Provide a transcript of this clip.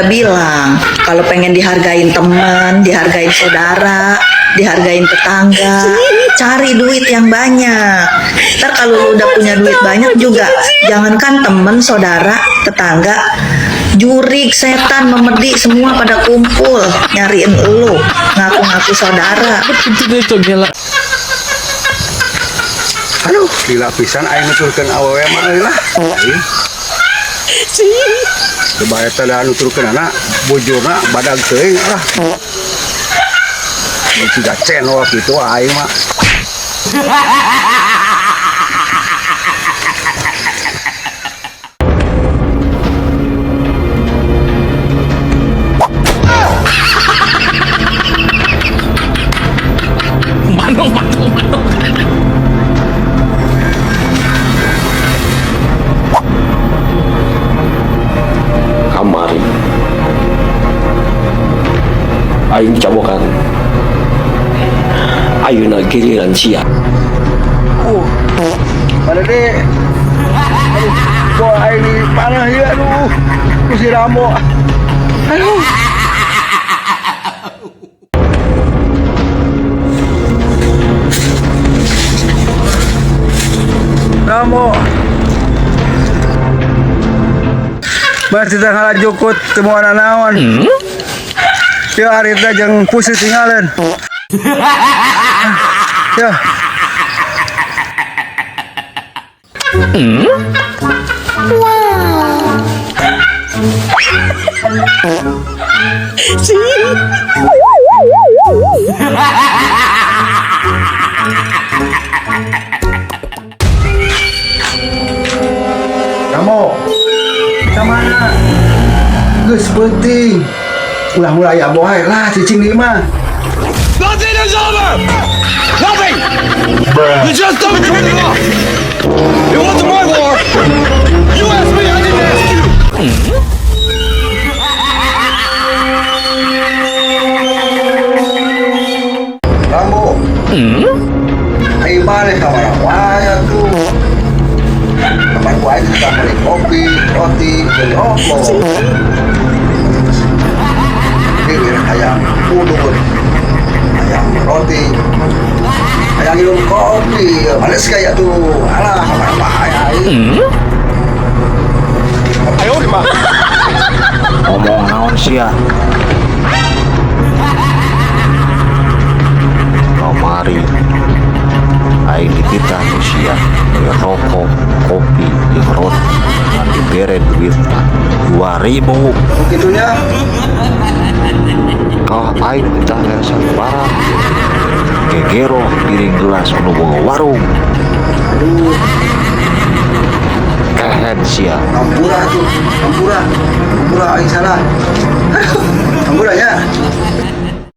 udah bilang kalau pengen dihargain teman, dihargain saudara, dihargain tetangga, cari duit yang banyak. Ntar kalau lu udah punya duit banyak juga, jangankan teman, saudara, tetangga, jurik, setan, memedi semua pada kumpul nyariin lu, ngaku-ngaku saudara. Itu gila. Aduh, gila pisan aing nuturkeun awewe mah lah. Coba eta da nuturkeun anak bujurna badag teuing lah. Mun siga channel kitu aing mah. Kamari aing cabokan ayeuna giliran sia. Pada deh. Aduh, boy aing ni panah ieu aduh. Ku si Rambo. Aduh. Rambo. Berarti tanggal jukut temu anak naon. Yo hari teh jeung pusi tinggalin. Yo. Kamu kemana? Geus penting. Ulah-ulah ya boy lah cicing di mah. Nothing is over! Nothing! You just don't turn it off! It wasn't my war! You asked me, I didn't ask you! Rambo. Ayo balik kamar waya tuh. Kamar waya kita beli kopi, roti, beli rokok. Ini ayam udun, ayam roti, ayam minum kopi, manis kayak tuh. Alah, kamar waya ini. Ayo, mah. Ngomong naon sia. Kamari aing dipitah nu sia rokok, kopi, jeung roti. Dibere duit 2.000. Begitunya. Kau aing ditah leresan barang. Gegero piring gelas nu boga warung. Aduh, Kehen sia. ampura tuh, ampura aing salah. Ampura ya.